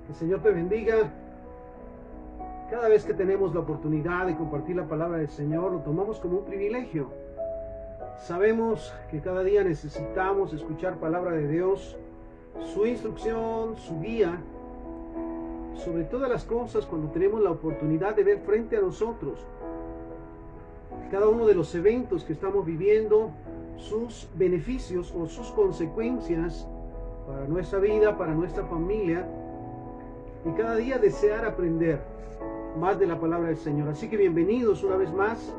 Que el Señor te bendiga. Cada vez que tenemos la oportunidad de compartir la palabra del Señor, lo tomamos como un privilegio. Sabemos que cada día necesitamos escuchar palabra de Dios, su instrucción, su guía, sobre todas las cosas cuando tenemos la oportunidad de ver frente a nosotros cada uno de los eventos que estamos viviendo, sus beneficios o sus consecuencias para nuestra vida, para nuestra familia, y cada día desear aprender más de la palabra del Señor. Así que bienvenidos una vez más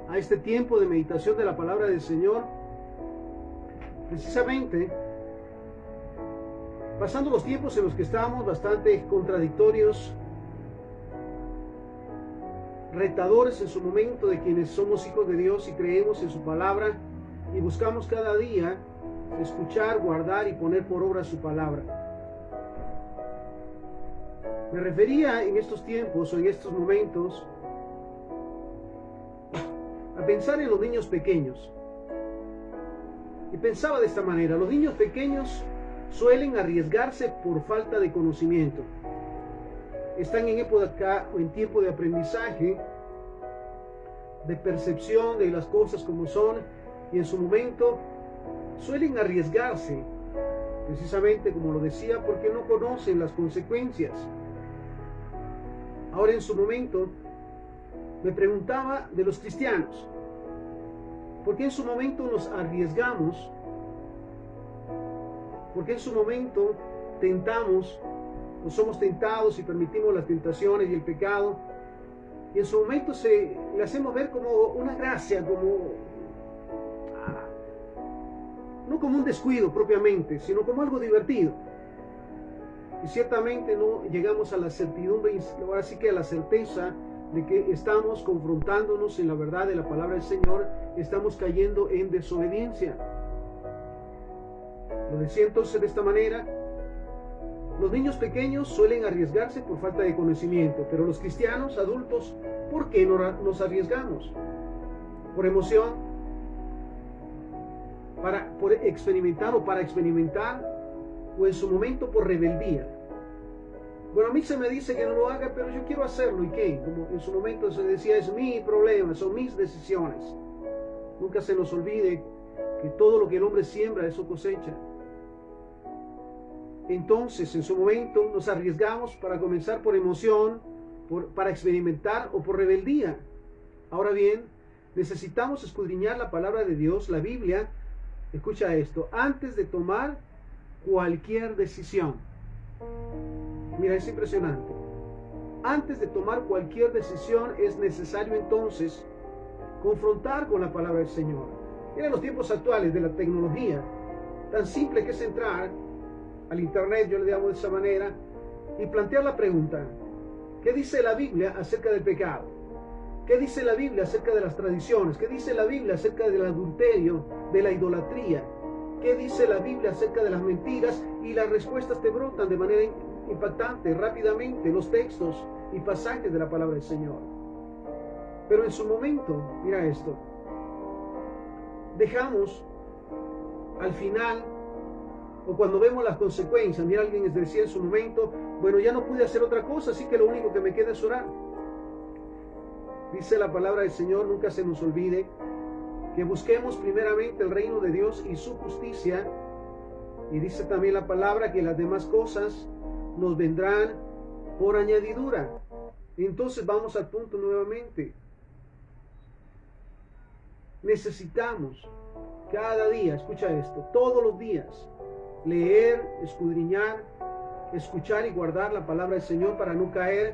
a este tiempo de meditación de la palabra del Señor. Precisamente pasando los tiempos en los que estamos bastante contradictorios, retadores en su momento de quienes somos hijos de Dios y creemos en su palabra y buscamos cada día escuchar, guardar y poner por obra su palabra. Me refería en estos tiempos o en estos momentos a pensar en los niños pequeños. Y pensaba de esta manera: los niños pequeños suelen arriesgarse por falta de conocimiento. Están en época o en tiempo de aprendizaje, de percepción de las cosas como son, y en su momento suelen arriesgarse, precisamente como lo decía, porque no conocen las consecuencias. Ahora, en su momento me preguntaba de los cristianos, ¿por qué en su momento nos arriesgamos? ¿Por qué en su momento tentamos, o somos tentados y permitimos las tentaciones y el pecado? Y en su momento le hacemos ver como una gracia, no como un descuido propiamente, sino como algo divertido. Y ciertamente no llegamos a la certidumbre, ahora sí que a la certeza de que estamos confrontándonos en la verdad de la palabra del Señor, estamos cayendo en desobediencia. Lo decía entonces de esta manera: los niños pequeños suelen arriesgarse por falta de conocimiento, pero los cristianos adultos, ¿por qué no nos arriesgamos? ¿Por emoción? ¿Por experimentar o para experimentar? ¿O en su momento por rebeldía? Bueno, a mí se me dice que no lo haga, pero yo quiero hacerlo, ¿y qué? Como en su momento se decía, es mi problema, son mis decisiones. Nunca se nos olvide que todo lo que el hombre siembra, eso cosecha. Entonces, en su momento nos arriesgamos para comenzar por emoción, para experimentar o por rebeldía. Ahora bien, necesitamos escudriñar la palabra de Dios, la Biblia, escucha esto, antes de tomar cualquier decisión. Mira, es impresionante. Antes de tomar cualquier decisión es necesario entonces confrontar con la palabra del Señor. Mira, en los tiempos actuales de la tecnología, tan simple que es entrar al internet, yo le llamo de esa manera, y plantear la pregunta: ¿qué dice la Biblia acerca del pecado? ¿Qué dice la Biblia acerca de las tradiciones? ¿Qué dice la Biblia acerca del adulterio, de la idolatría? ¿Qué dice la Biblia acerca de las mentiras? Y las respuestas te brotan de manera impactante, rápidamente, los textos y pasajes de la palabra del Señor. Pero en su momento, mira esto, dejamos al final, o cuando vemos las consecuencias, mira, alguien decía en su momento: bueno, ya no pude hacer otra cosa, así que lo único que me queda es orar. Dice la palabra del Señor, nunca se nos olvide, que busquemos primeramente el reino de Dios y su justicia, y dice también la palabra que las demás cosas nos vendrán por añadidura. Entonces vamos al punto nuevamente. Necesitamos cada día, escucha esto, todos los días, leer, escudriñar, escuchar y guardar la palabra del Señor para no caer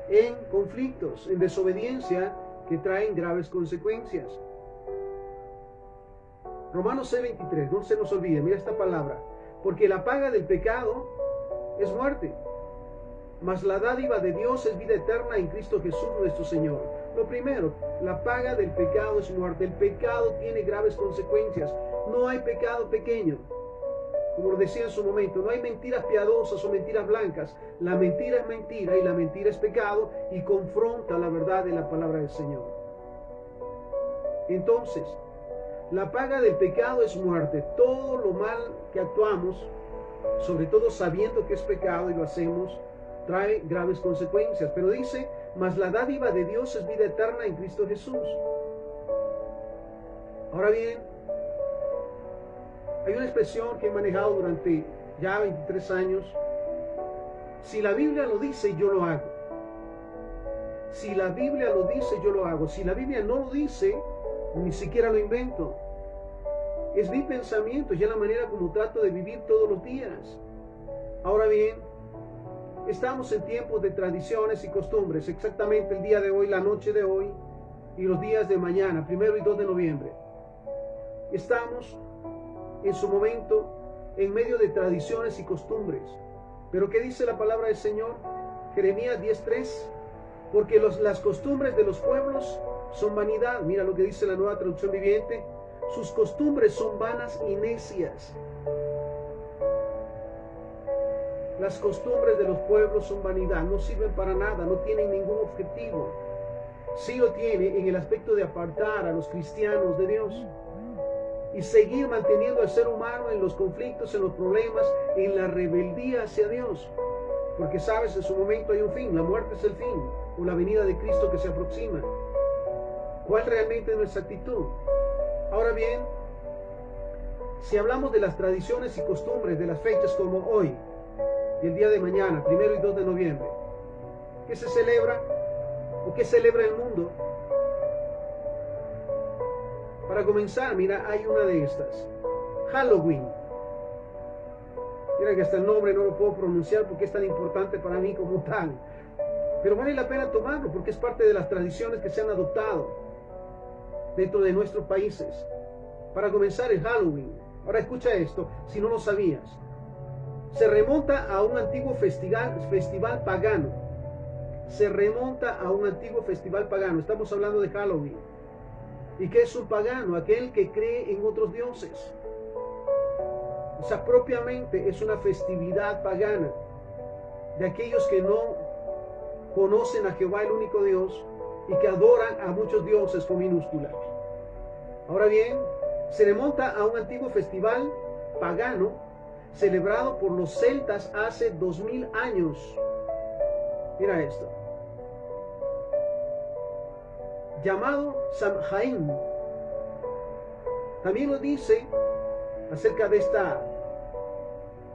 en conflictos, en desobediencia que traen graves consecuencias. Romanos 6:23, no se nos olvide, mira esta palabra: porque la paga del pecado es muerte, mas la dádiva de Dios es vida eterna en Cristo Jesús nuestro Señor. Lo primero, la paga del pecado es muerte. El pecado tiene graves consecuencias. No hay pecado pequeño. Como lo decía en su momento, no hay mentiras piadosas o mentiras blancas. La mentira es mentira y la mentira es pecado y confronta la verdad de la palabra del Señor. Entonces, la paga del pecado es muerte. Todo lo mal que actuamos sobre todo sabiendo que es pecado y lo hacemos, trae graves consecuencias. Pero dice, mas la dádiva de Dios es vida eterna en Cristo Jesús. Ahora bien, hay una expresión que he manejado durante ya 23 años. Si la Biblia lo dice, yo lo hago. Si la Biblia lo dice, yo lo hago. Si la Biblia no lo dice, ni siquiera lo invento. Es mi pensamiento, ya la manera como trato de vivir todos los días. Ahora bien, estamos en tiempos de tradiciones y costumbres, exactamente el día de hoy, la noche de hoy y los días de mañana, 1 y 2 de noviembre. Estamos en su momento en medio de tradiciones y costumbres. Pero ¿qué dice la palabra del Señor? Jeremías 10:3, porque las costumbres de los pueblos son vanidad. Mira lo que dice la Nueva Traducción Viviente. Sus costumbres son vanas y necias. Las costumbres de los pueblos son vanidad, no sirven para nada, no tienen ningún objetivo. Sí lo tiene en el aspecto de apartar a los cristianos de Dios y seguir manteniendo al ser humano en los conflictos, en los problemas, en la rebeldía hacia Dios. Porque sabes, en su momento hay un fin, la muerte es el fin, o la venida de Cristo que se aproxima. ¿Cuál realmente es nuestra actitud? Ahora bien, si hablamos de las tradiciones y costumbres de las fechas como hoy y el día de mañana, 1 y 2 de noviembre, ¿qué se celebra o qué celebra el mundo? Para comenzar, mira, hay una de estas, Halloween. Mira que hasta el nombre no lo puedo pronunciar porque es tan importante para mí como tal. Pero vale la pena tomarlo porque es parte de las tradiciones que se han adoptado dentro de nuestros países. Para comenzar, el Halloween. Ahora escucha esto, si no lo sabías. Se remonta a un antiguo festival pagano. Se remonta a un antiguo festival pagano. Estamos hablando de Halloween. ¿Y qué es un pagano? Aquel que cree en otros dioses. O sea, propiamente es una festividad pagana de aquellos que no conocen a Jehová, el único Dios, y que adoran a muchos dioses con minúscula. Ahora bien, se remonta a un antiguo festival pagano celebrado por los celtas hace 2000 años. Mira esto. Llamado Samhain. También nos dice acerca de esta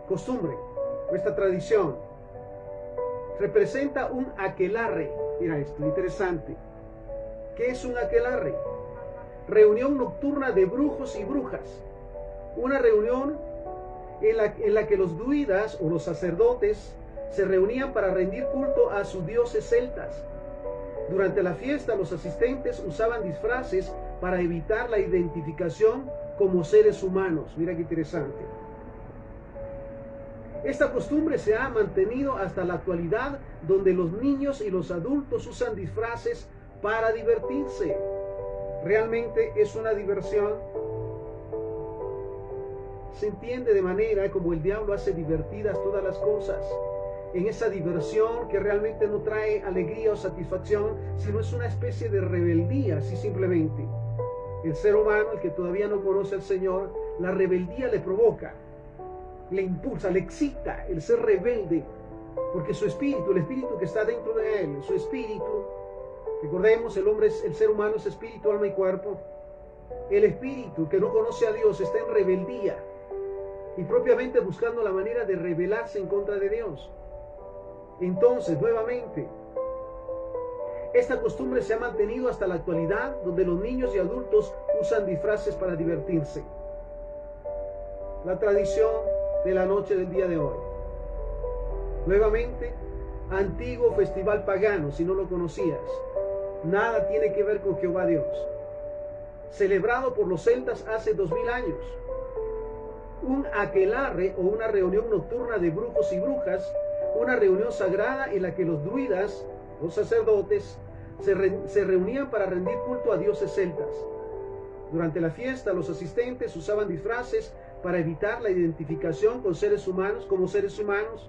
costumbre, esta tradición. Representa un aquelarre. Mira esto, interesante. ¿Qué es un aquelarre? Reunión nocturna de brujos y brujas. Una reunión en la que los druidas o los sacerdotes se reunían para rendir culto a sus dioses celtas. Durante la fiesta, los asistentes usaban disfraces para evitar la identificación como seres humanos. Mira qué interesante. Esta costumbre se ha mantenido hasta la actualidad, donde los niños y los adultos usan disfraces para divertirse. Realmente es una diversión. Se entiende de manera como el diablo hace divertidas todas las cosas. En esa diversión que realmente no trae alegría o satisfacción, sino es una especie de rebeldía, así simplemente. El ser humano, el que todavía no conoce al Señor, la rebeldía le provoca, le impulsa, le excita el ser rebelde, porque su espíritu, el espíritu que está dentro de él, su espíritu, recordemos, el ser humano es espíritu, alma y cuerpo. El espíritu que no conoce a Dios está en rebeldía y propiamente buscando la manera de rebelarse en contra de Dios. Entonces, nuevamente, esta costumbre se ha mantenido hasta la actualidad, donde los niños y adultos usan disfraces para divertirse. La tradición de la noche del día de hoy. Nuevamente, antiguo festival pagano, si no lo conocías. Nada tiene que ver con Jehová Dios. Celebrado por los celtas hace 2000 años. Un aquelarre o una reunión nocturna de brujos y brujas, una reunión sagrada en la que los druidas, los sacerdotes, se reunían para rendir culto a dioses celtas. Durante la fiesta, los asistentes usaban disfraces para evitar la identificación con seres humanos, como seres humanos.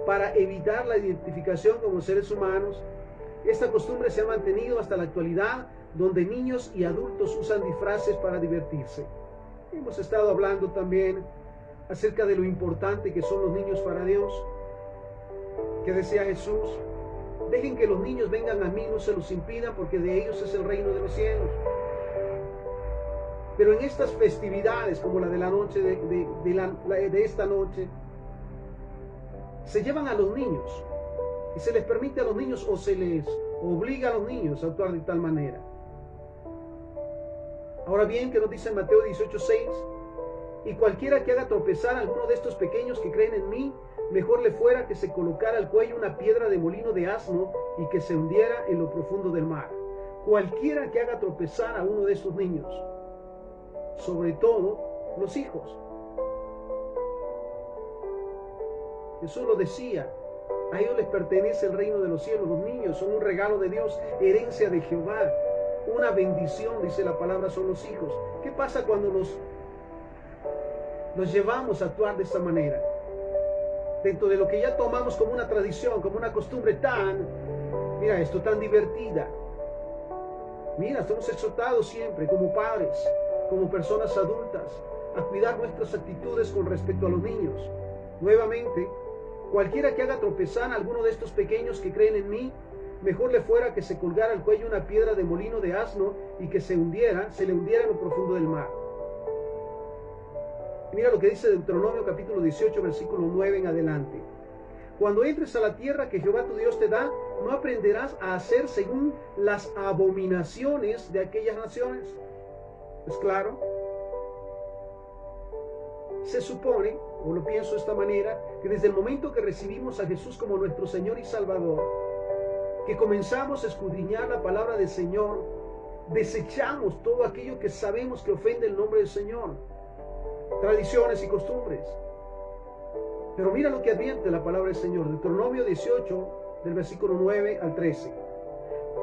Para evitar la identificación como seres humanos. Esta costumbre se ha mantenido hasta la actualidad, donde niños y adultos usan disfraces para divertirse. Hemos estado hablando también acerca de lo importante que son los niños para Dios. ¿Qué decía Jesús? Dejen que los niños vengan a mí, no se los impidan, porque de ellos es el reino de los cielos. Pero en estas festividades, como la de la noche de esta noche, se llevan a los niños y se les permite a los niños o se les obliga a los niños a actuar de tal manera. Ahora bien, ¿qué nos dice Mateo 18:6? Y cualquiera que haga tropezar a alguno de estos pequeños que creen en mí, mejor le fuera que se colocara al cuello una piedra de molino de asno y que se hundiera en lo profundo del mar. Cualquiera que haga tropezar a uno de estos niños, sobre todo los hijos. Jesús lo decía, a ellos les pertenece el reino de los cielos. Los niños son un regalo de Dios, herencia de Jehová, una bendición, dice la palabra, son los hijos. ¿Qué pasa cuando los llevamos a actuar de esta manera? Dentro de lo que ya tomamos como una tradición, como una costumbre tan divertida. Mira, estamos exhortados siempre como padres, como personas adultas, a cuidar nuestras actitudes con respecto a los niños. Nuevamente, cualquiera que haga tropezar a alguno de estos pequeños que creen en mí, mejor le fuera que se colgara al cuello una piedra de molino de asno y que se le hundiera en lo profundo del mar. Mira lo que dice Deuteronomio capítulo 18, versículo 9 en adelante. Cuando entres a la tierra que Jehová tu Dios te da, no aprenderás a hacer según las abominaciones de aquellas naciones. ¿Es claro? Se supone, o lo pienso de esta manera, que desde el momento que recibimos a Jesús como nuestro Señor y Salvador, que comenzamos a escudriñar la palabra del Señor, desechamos todo aquello que sabemos que ofende el nombre del Señor, tradiciones y costumbres. Pero mira lo que advierte la palabra del Señor, Deuteronomio 18, del versículo 9 al 13.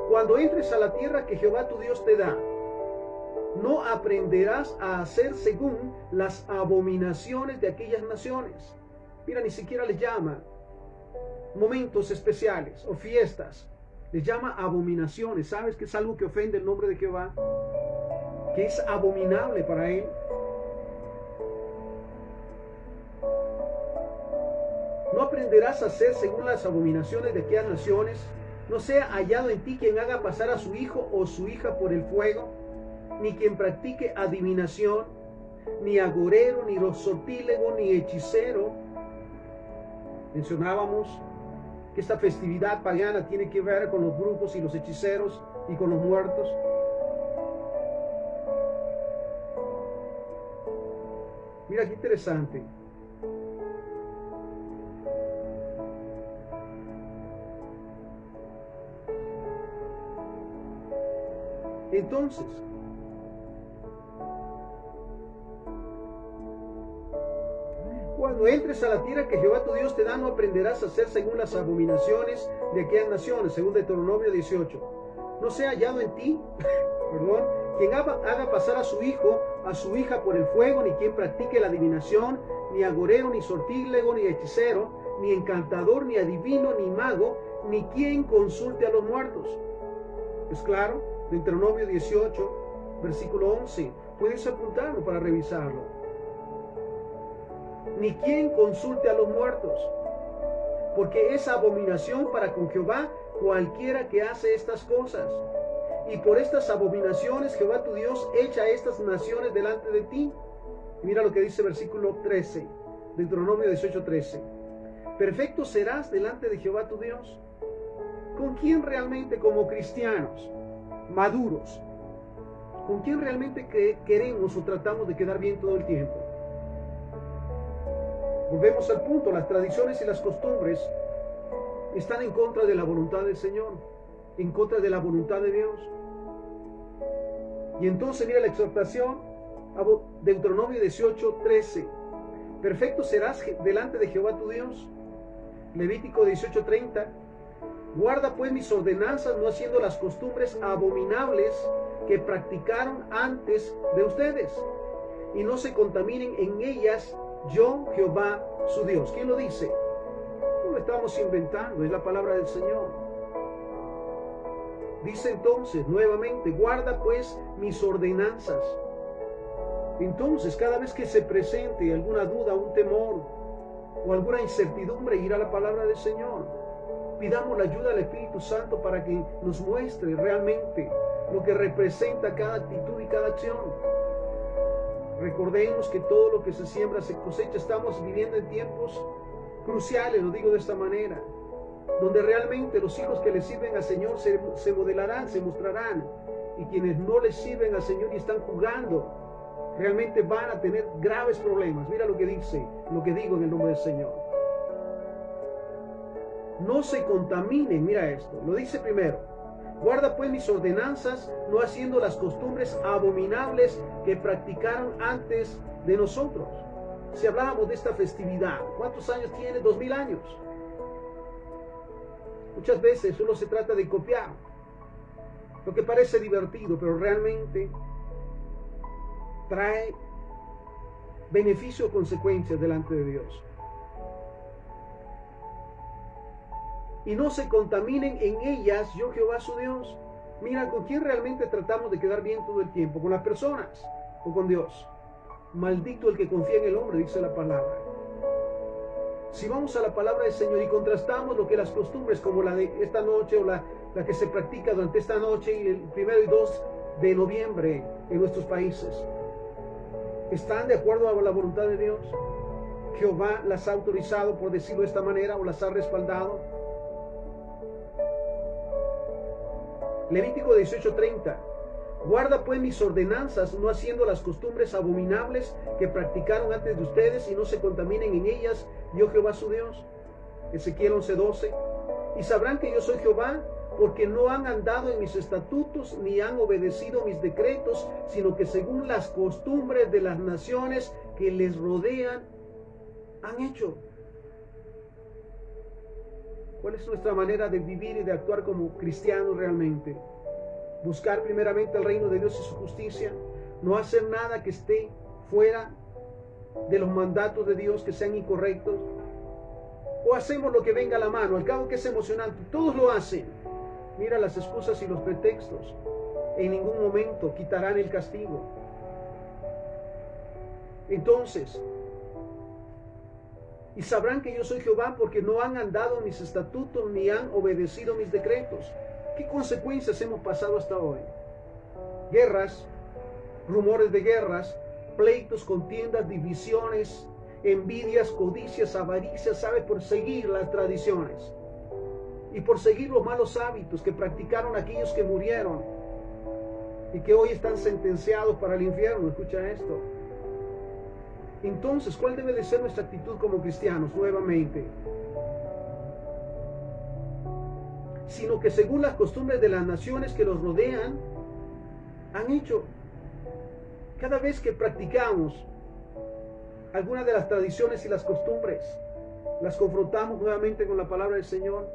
Cuando entres a la tierra que Jehová tu Dios te da, no aprenderás a hacer según las abominaciones de aquellas naciones. Mira, ni siquiera les llama momentos especiales o fiestas, les llama abominaciones. ¿Sabes que es algo que ofende el nombre de Jehová? Que es abominable para él. No aprenderás a hacer según las abominaciones de aquellas naciones. No sea hallado en ti quien haga pasar a su hijo o su hija por el fuego, ni quien practique adivinación, ni agorero, ni sortílego, ni hechicero. Mencionábamos que esta festividad pagana tiene que ver con los brujos y los hechiceros y con los muertos. Mira qué interesante. Entonces, cuando entres a la tierra que Jehová tu Dios te da, no aprenderás a hacer según las abominaciones de aquellas naciones, según Deuteronomio 18. No sea hallado en ti, quien haga pasar a su hijo, a su hija por el fuego, ni quien practique la adivinación, ni agorero, ni sortílego, ni hechicero, ni encantador, ni adivino, ni mago, ni quien consulte a los muertos. ¿Es claro? Deuteronomio 18, versículo 11. Puedes apuntarlo para revisarlo. Ni quien consulte a los muertos, porque es abominación para con Jehová cualquiera que hace estas cosas. Y por estas abominaciones Jehová tu Dios echa a estas naciones delante de ti. Y mira lo que dice versículo 13, Deuteronomio 18, 13. Perfecto serás delante de Jehová tu Dios. ¿Con quién realmente como cristianos maduros, con quién realmente queremos o tratamos de quedar bien todo el tiempo? Volvemos al punto, las tradiciones y las costumbres están en contra de la voluntad del Señor, en contra de la voluntad de Dios. Y entonces mira la exhortación, Deuteronomio 18, 13. Perfecto serás delante de Jehová tu Dios. Levítico 18, 30. Guarda pues mis ordenanzas, no haciendo las costumbres abominables que practicaron antes de ustedes, y no se contaminen en ellas, yo Jehová su Dios. ¿Quién lo dice? No lo estamos inventando, es la palabra del Señor. Dice entonces nuevamente, guarda pues mis ordenanzas. Entonces, cada vez que se presente alguna duda, un temor o alguna incertidumbre, ir a la palabra del Señor. Pidamos la ayuda del Espíritu Santo para que nos muestre realmente lo que representa cada actitud y cada acción. Recordemos que todo lo que se siembra se cosecha. Estamos viviendo en tiempos cruciales, lo digo de esta manera, donde realmente los hijos que le sirven al Señor se modelarán, se mostrarán, y quienes no le sirven al Señor y están jugando, realmente van a tener graves problemas. Mira lo que dice, lo que digo en el nombre del Señor. No se contaminen, mira esto, lo dice primero. Guarda pues mis ordenanzas, no haciendo las costumbres abominables que practicaron antes de nosotros. Si hablábamos de esta festividad, ¿cuántos años tiene? 2000 años. Muchas veces solo se trata de copiar lo que parece divertido, pero realmente trae beneficio o consecuencias delante de Dios. Y no se contaminen en ellas, yo Jehová su Dios. Mira, ¿con quién realmente tratamos de quedar bien todo el tiempo? ¿Con las personas o con Dios? Maldito el que confía en el hombre, dice la palabra. Si vamos a la palabra del Señor y contrastamos lo que las costumbres, como la de esta noche o la que se practica durante esta noche y el 1 y 2 de noviembre en nuestros países, ¿están de acuerdo a la voluntad de Dios? ¿Jehová las ha autorizado, por decirlo de esta manera, o las ha respaldado? Levítico 18:30. Guarda pues mis ordenanzas, no haciendo las costumbres abominables que practicaron antes de ustedes, y no se contaminen en ellas, yo Jehová su Dios. Ezequiel 11:12. Y sabrán que yo soy Jehová, porque no han andado en mis estatutos, ni han obedecido mis decretos, sino que según las costumbres de las naciones que les rodean, han hecho. ¿Cuál es nuestra manera de vivir y de actuar como cristianos realmente? Buscar primeramente el reino de Dios y su justicia, no hacer nada que esté fuera de los mandatos de Dios, que sean incorrectos, o hacemos lo que venga a la mano. Al cabo que es emocionante, todos lo hacen. Mira las excusas y los pretextos. En ningún momento quitarán el castigo. Entonces, y sabrán que yo soy Jehová, porque no han andado en mis estatutos, ni han obedecido mis decretos. ¿Qué consecuencias hemos pasado hasta hoy? Guerras, rumores de guerras, pleitos, contiendas, divisiones, envidias, codicias, avaricias, ¿sabes? Por seguir las tradiciones y por seguir los malos hábitos que practicaron aquellos que murieron y que hoy están sentenciados para el infierno. Escucha esto. Entonces, ¿cuál debe de ser nuestra actitud como cristianos? Nuevamente, sino que según las costumbres de las naciones que los rodean, han hecho. Cada vez que practicamos alguna de las tradiciones y las costumbres, las confrontamos nuevamente con la palabra del Señor.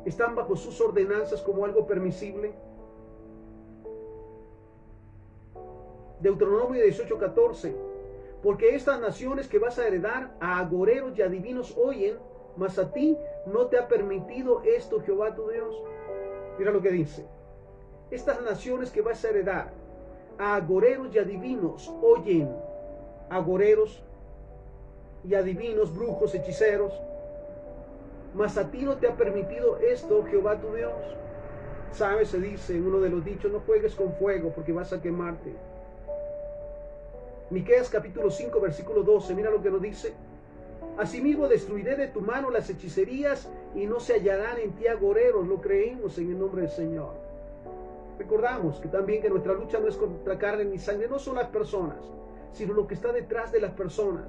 Están bajo sus ordenanzas como algo permisible. Deuteronomio 18:14. Porque estas naciones que vas a heredar a agoreros y adivinos oyen, mas a ti no te ha permitido esto Jehová tu Dios. Mira lo que dice. Estas naciones que vas a heredar a agoreros y adivinos oyen. Agoreros y adivinos, brujos, hechiceros. Mas a ti no te ha permitido esto Jehová tu Dios. ¿Sabes? Se dice en uno de los dichos, no juegues con fuego porque vas a quemarte. Miqueas capítulo 5 versículo 12, mira lo que nos dice. Asimismo destruiré de tu mano las hechicerías y no se hallarán en ti agoreros. Lo creemos en el nombre del Señor. Recordamos que también que nuestra lucha no es contra carne ni sangre, no son las personas, sino lo que está detrás de las personas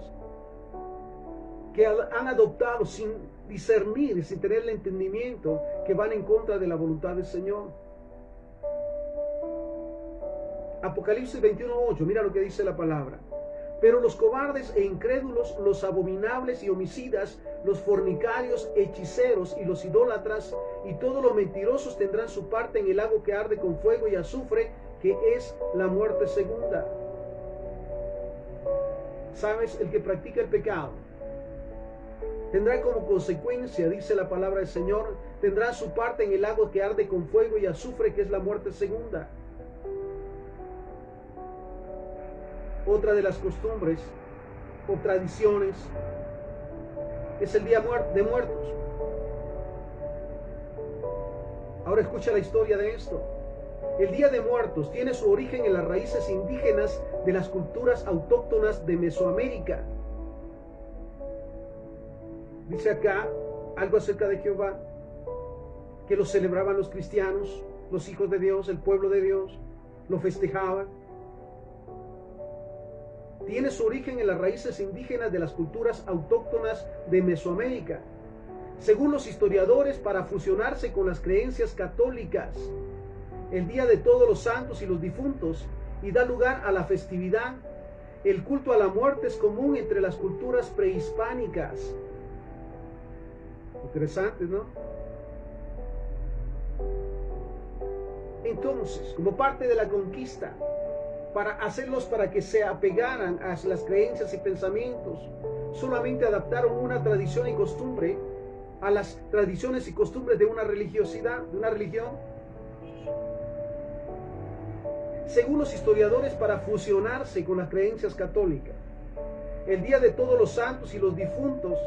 que han adoptado sin discernir y sin tener el entendimiento, que van en contra de la voluntad del Señor. Apocalipsis 21:8, mira lo que dice la palabra. Pero los cobardes e incrédulos, los abominables y homicidas, los fornicarios, hechiceros y los idólatras y todos los mentirosos tendrán su parte en el lago que arde con fuego y azufre, que es la muerte segunda. ¿Sabes? El que practica el pecado tendrá como consecuencia, dice la palabra del Señor, tendrá su parte en el lago que arde con fuego y azufre, que es la muerte segunda. Otra de las costumbres o tradiciones es el Día de Muertos. Ahora escucha la historia de esto. El Día de Muertos tiene su origen en las raíces indígenas de las culturas autóctonas de Mesoamérica. Dice acá algo acerca de Jehová, que lo celebraban los cristianos, los hijos de Dios, el pueblo de Dios, lo festejaban. Tiene su origen en las raíces indígenas de las culturas autóctonas de Mesoamérica, según los historiadores, para fusionarse con las creencias católicas. El Día de Todos los Santos y los Difuntos, y da lugar a la festividad. El culto a la muerte es común entre las culturas prehispánicas. Interesante, ¿no? Entonces, como parte de la conquista, para hacerlos para que se apegaran a las creencias y pensamientos, solamente adaptaron una tradición y costumbre a las tradiciones y costumbres de una religiosidad, de una religión. Según los historiadores, para fusionarse con las creencias católicas. El Día de Todos los Santos y los Difuntos,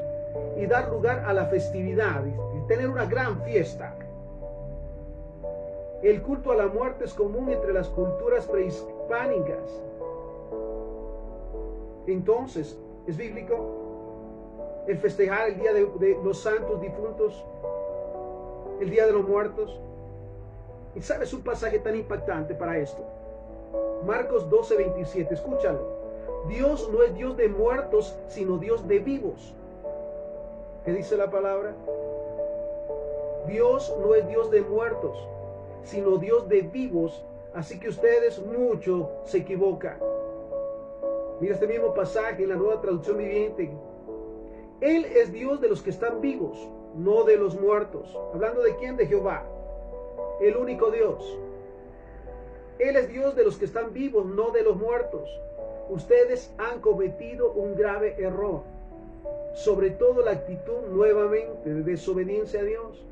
y dar lugar a la festividad y tener una gran fiesta. El culto a la muerte es común entre las culturas prehispánicas. Entonces, ¿es bíblico el festejar el Día de los Santos Difuntos, el Día de los Muertos? Y sabes un pasaje tan impactante para esto. Marcos 12:27, escúchalo. Dios no es Dios de muertos, sino Dios de vivos. ¿Qué dice la palabra? Dios no es Dios de muertos, sino Dios de vivos. Así que ustedes mucho se equivocan. Mira este mismo pasaje en la Nueva Traducción Viviente. Él es Dios de los que están vivos, no de los muertos. ¿Hablando de quién? De Jehová, el único Dios. Él es Dios de los que están vivos, no de los muertos. Ustedes han cometido un grave error, sobre todo la actitud nuevamente de desobediencia a Dios.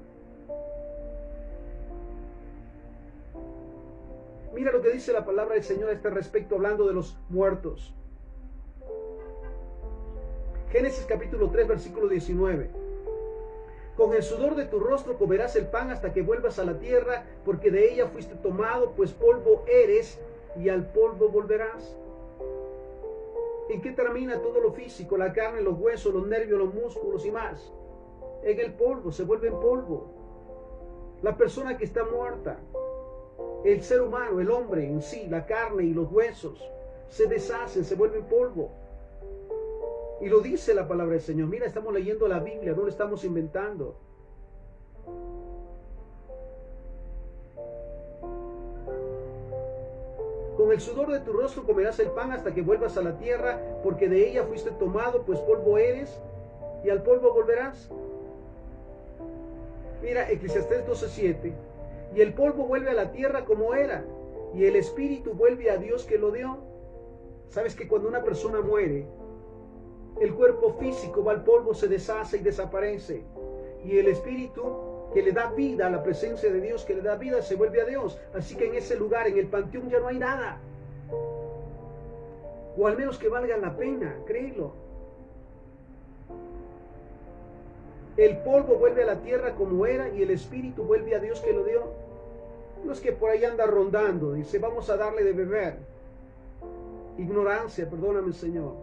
Mira lo que dice la palabra del Señor a este respecto, hablando de los muertos. Génesis capítulo 3, versículo 19. Con el sudor de tu rostro comerás el pan hasta que vuelvas a la tierra, porque de ella fuiste tomado, pues polvo eres, y al polvo volverás. ¿En qué termina todo lo físico? La carne, los huesos, los nervios, los músculos y más. En el polvo, se vuelve en polvo. La persona que está muerta, el ser humano, el hombre en sí, la carne y los huesos, se deshacen, se vuelven polvo. Y lo dice la palabra del Señor. Mira, estamos leyendo la Biblia, no lo estamos inventando. Con el sudor de tu rostro comerás el pan hasta que vuelvas a la tierra, porque de ella fuiste tomado, pues polvo eres, y al polvo volverás. Mira, Eclesiastés 12:7. Y el polvo vuelve a la tierra como era, y el espíritu vuelve a Dios que lo dio. ¿Sabes que cuando una persona muere, el cuerpo físico va al polvo, se deshace y desaparece? Y el espíritu que le da vida a la presencia de Dios, que le da vida, se vuelve a Dios. Así que en ese lugar, en el panteón, ya no hay nada. O al menos que valga la pena, créelo. El polvo vuelve a la tierra como era, y el espíritu vuelve a Dios que lo dio. No es que por ahí anda rondando, dice, vamos a darle de beber. Ignorancia, perdóname, Señor.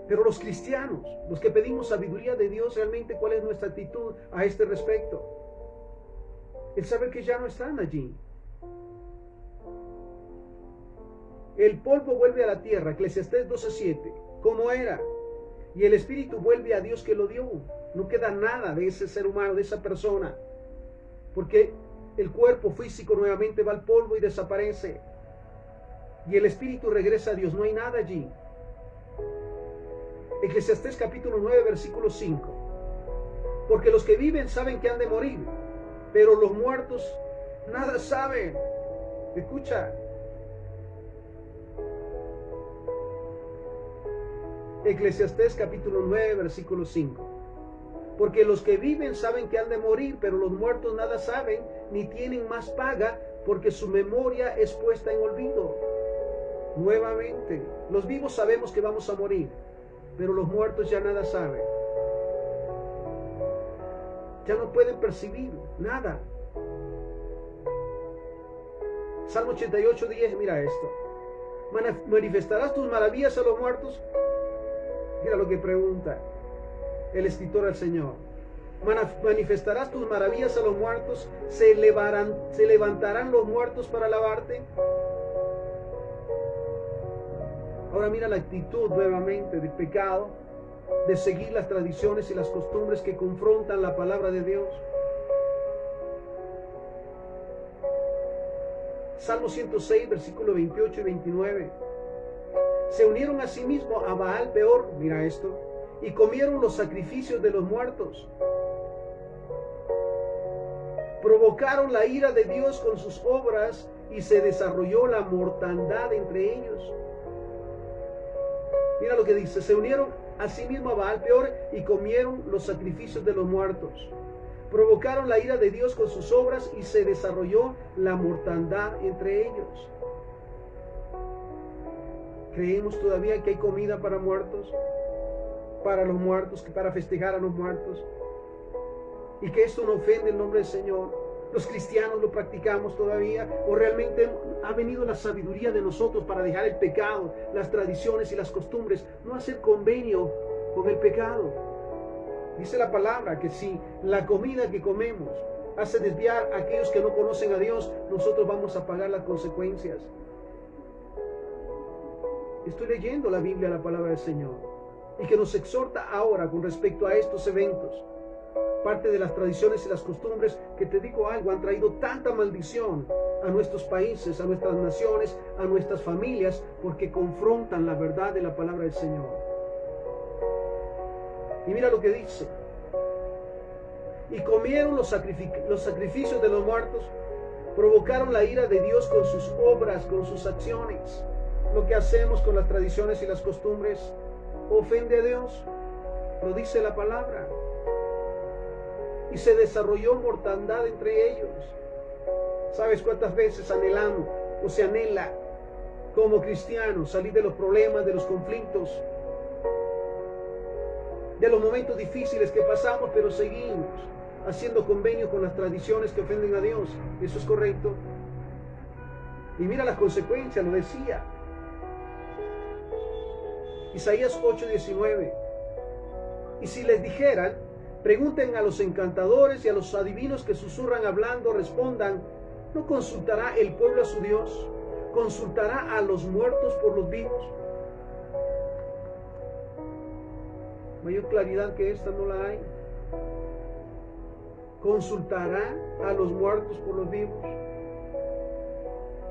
Pero los cristianos, los que pedimos sabiduría de Dios, realmente, ¿cuál es nuestra actitud a este respecto? El saber que ya no están allí. El polvo vuelve a la tierra, Eclesiastés 12:7, como era, y el espíritu vuelve a Dios que lo dio. No queda nada de ese ser humano, de esa persona, porque el cuerpo físico nuevamente va al polvo y desaparece, y el espíritu regresa a Dios. No hay nada allí. Eclesiastés capítulo 9, versículo 5. Porque los que viven saben que han de morir, pero los muertos nada saben. Escucha. Eclesiastés capítulo 9, versículo 5. Porque los que viven saben que han de morir, pero los muertos nada saben, ni tienen más paga, porque su memoria es puesta en olvido. Nuevamente, los vivos sabemos que vamos a morir, pero los muertos ya nada saben. Ya no pueden percibir nada. Salmo 88:10, mira esto. ¿Manifestarás tus maravillas a los muertos? Mira lo que pregunta el escritor al Señor. ¿Manifestarás tus maravillas a los muertos? ¿Se levantarán los muertos para alabarte? Ahora mira la actitud nuevamente del pecado, de seguir las tradiciones y las costumbres que confrontan la palabra de Dios. Salmo 106, versículos 28 y 29. Se unieron a sí mismos a Baal Peor, mira esto, y comieron los sacrificios de los muertos. Provocaron la ira de Dios con sus obras y se desarrolló la mortandad entre ellos. Mira lo que dice, se unieron a sí mismos a Baal Peor y comieron los sacrificios de los muertos. Provocaron la ira de Dios con sus obras y se desarrolló la mortandad entre ellos. ¿Creemos todavía que hay comida para muertos? Para los muertos, para festejar a los muertos. Y que esto no ofende el nombre del Señor. ¿Los cristianos lo practicamos todavía? ¿O realmente ha venido la sabiduría de nosotros para dejar el pecado, las tradiciones y las costumbres? No hacer convenio con el pecado. Dice la palabra que si la comida que comemos hace desviar a aquellos que no conocen a Dios, nosotros vamos a pagar las consecuencias. Estoy leyendo la Biblia, la palabra del Señor, y que nos exhorta ahora con respecto a estos eventos. Parte de las tradiciones y las costumbres que, te digo algo, han traído tanta maldición a nuestros países, a nuestras naciones, a nuestras familias, porque confrontan la verdad de la palabra del Señor. Y mira lo que dice. Y comieron los sacrificios de los muertos, provocaron la ira de Dios con sus obras, con sus acciones. Lo que hacemos con las tradiciones y las costumbres ofende a Dios. Lo dice la palabra. Y se desarrolló mortandad entre ellos. ¿Sabes cuántas veces anhelamos o se anhela como cristianos salir de los problemas, de los conflictos, de los momentos difíciles que pasamos, pero seguimos haciendo convenios con las tradiciones que ofenden a Dios? ¿Eso es correcto? Y mira las consecuencias, lo decía Isaías 8:19. Y si les dijeran, pregunten a los encantadores y a los adivinos que susurran hablando, respondan, ¿no consultará el pueblo a su Dios? ¿Consultará a los muertos por los vivos? Mayor claridad que esta no la hay. ¿Consultará a los muertos por los vivos?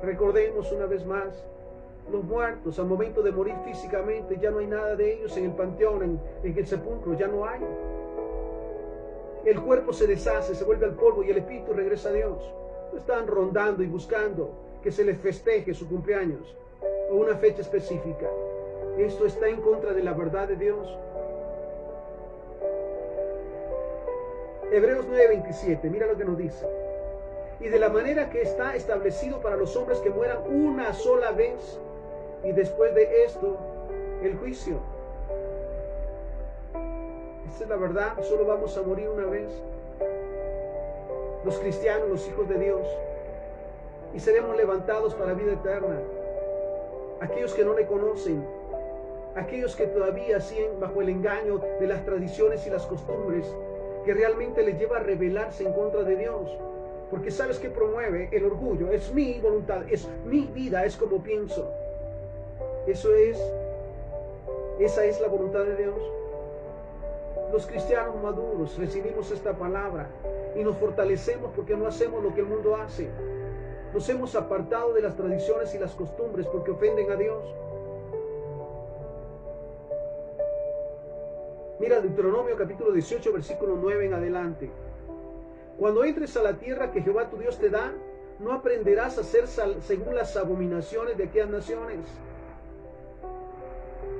Recordemos una vez más, los muertos al momento de morir físicamente, ya no hay nada de ellos en el panteón, en el sepulcro, ya no hay. El cuerpo se deshace, se vuelve al polvo y el espíritu regresa a Dios. No están rondando y buscando que se les festeje su cumpleaños o una fecha específica. Esto está en contra de la verdad de Dios. Hebreos 9:27, mira lo que nos dice. Y de la manera que está establecido para los hombres que mueran una sola vez, y después de esto, el juicio. Esta es la verdad, solo vamos a morir una vez. Los cristianos, los hijos de Dios, y seremos levantados para vida eterna. Aquellos que no le conocen, aquellos que todavía siguen bajo el engaño de las tradiciones y las costumbres, que realmente les lleva a rebelarse en contra de Dios. Porque ¿sabes qué promueve? El orgullo. Es mi voluntad, es mi vida, es como pienso. Esa es la voluntad de Dios. Los cristianos maduros recibimos esta palabra y nos fortalecemos porque no hacemos lo que el mundo hace. Nos hemos apartado de las tradiciones y las costumbres porque ofenden a Dios. Mira Deuteronomio capítulo 18, versículo 9 en adelante. Cuando entres a la tierra que Jehová tu Dios te da, no aprenderás a hacer según las abominaciones de aquellas naciones.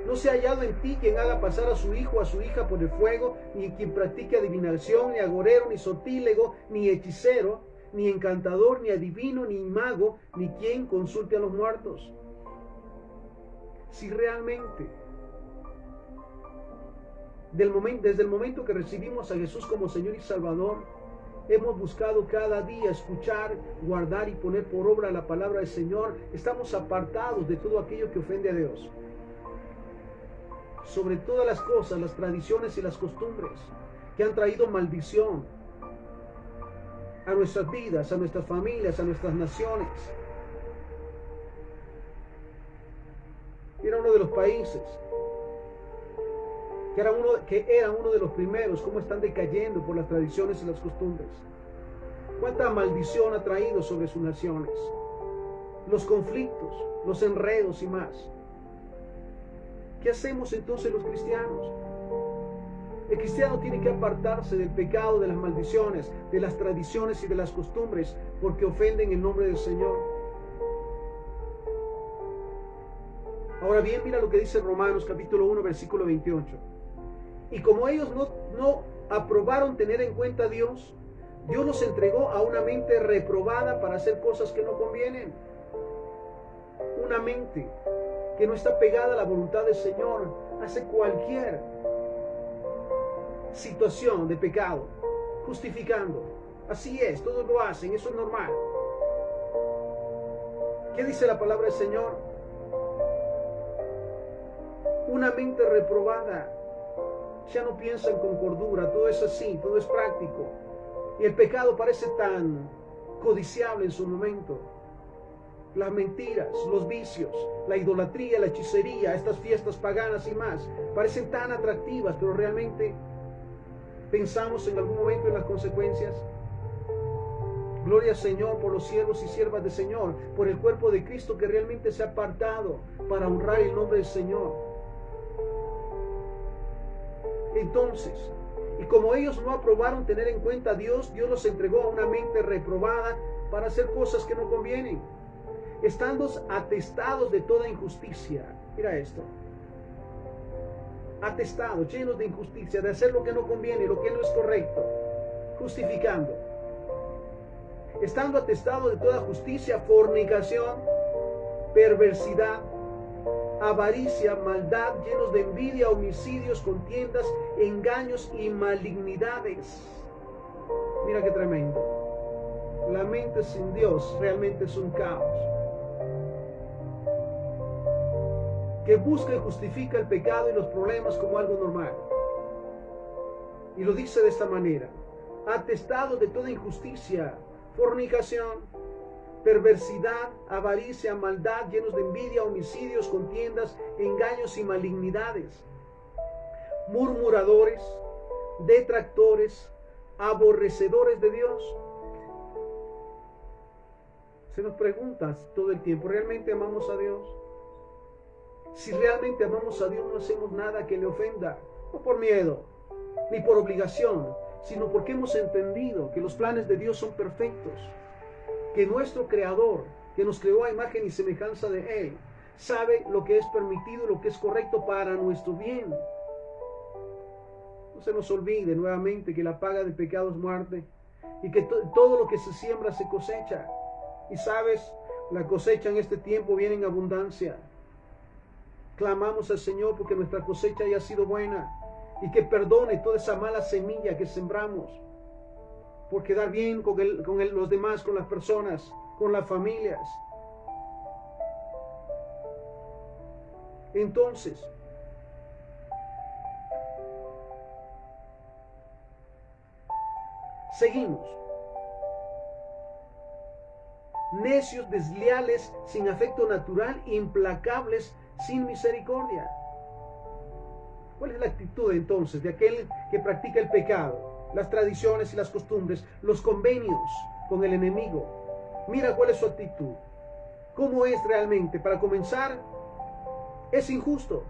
No se ha hallado en ti quien haga pasar a su hijo o a su hija por el fuego, ni quien practique adivinación, ni agorero, ni sortílego, ni hechicero, ni encantador, ni adivino, ni mago, ni quien consulte a los muertos. si realmente desde el momento que recibimos a Jesús como Señor y Salvador, hemos buscado cada día escuchar, guardar y poner por obra la palabra del Señor, estamos apartados de todo aquello que ofende a Dios. Sobre todas las cosas, las tradiciones y las costumbres que han traído maldición a nuestras vidas, a nuestras familias, a nuestras naciones. Era uno de los países que era uno de los primeros, cómo están decayendo por las tradiciones y las costumbres. Cuánta maldición ha traído sobre sus naciones. Los conflictos, los enredos y más. ¿Qué hacemos entonces los cristianos? El cristiano tiene que apartarse del pecado, de las maldiciones, de las tradiciones y de las costumbres, porque ofenden el nombre del Señor. Ahora bien, mira lo que dice Romanos capítulo 1, versículo 28. Y como ellos no aprobaron tener en cuenta a Dios, Dios los entregó a una mente reprobada para hacer cosas que no convienen. Una mente que no está pegada a la voluntad del Señor, hace cualquier situación de pecado, justificando. Así es, todos lo hacen, eso es normal. ¿Qué dice la palabra del Señor? Una mente reprobada ya no piensan con cordura, todo es así, todo es práctico. Y el pecado parece tan codiciable en su momento. Las mentiras, los vicios, la idolatría, la hechicería, estas fiestas paganas y más, parecen tan atractivas, pero realmente pensamos en algún momento en las consecuencias. Gloria al Señor por los siervos y siervas del Señor, por el cuerpo de Cristo que realmente se ha apartado para honrar el nombre del Señor. Entonces, y como ellos no aprobaron tener en cuenta a Dios, Dios los entregó a una mente reprobada para hacer cosas que no convienen, estando atestados de toda injusticia. Mira esto. Atestados, llenos de injusticia, de hacer lo que no conviene, lo que no es correcto, justificando. Estando atestados de toda justicia, fornicación, perversidad, avaricia, maldad, llenos de envidia, homicidios, contiendas, engaños y malignidades. Mira qué tremendo. La mente sin Dios realmente es un caos. Que busca y justifica el pecado y los problemas como algo normal. Y lo dice de esta manera: atestados de toda injusticia, fornicación, perversidad, avaricia, maldad, llenos de envidia, homicidios, contiendas, engaños y malignidades, murmuradores, detractores, aborrecedores de Dios. Se nos pregunta todo el tiempo, ¿realmente amamos a Dios? Si realmente amamos a Dios, no hacemos nada que le ofenda, no por miedo, ni por obligación, sino porque hemos entendido que los planes de Dios son perfectos, que nuestro Creador, que nos creó a imagen y semejanza de Él, sabe lo que es permitido y lo que es correcto para nuestro bien. No se nos olvide nuevamente que la paga del pecado es muerte y que todo lo que se siembra se cosecha. Y sabes, la cosecha en este tiempo viene en abundancia. Clamamos al Señor porque nuestra cosecha haya sido buena y que perdone toda esa mala semilla que sembramos por quedar bien con los demás, con las personas, con las familias. Entonces, seguimos. Necios, desleales, sin afecto natural, implacables, sin misericordia. ¿Cuál es la actitud entonces de aquel que practica el pecado, las tradiciones y las costumbres, los convenios con el enemigo? Mira cuál es su actitud. ¿Cómo es realmente? Para comenzar, es injusto,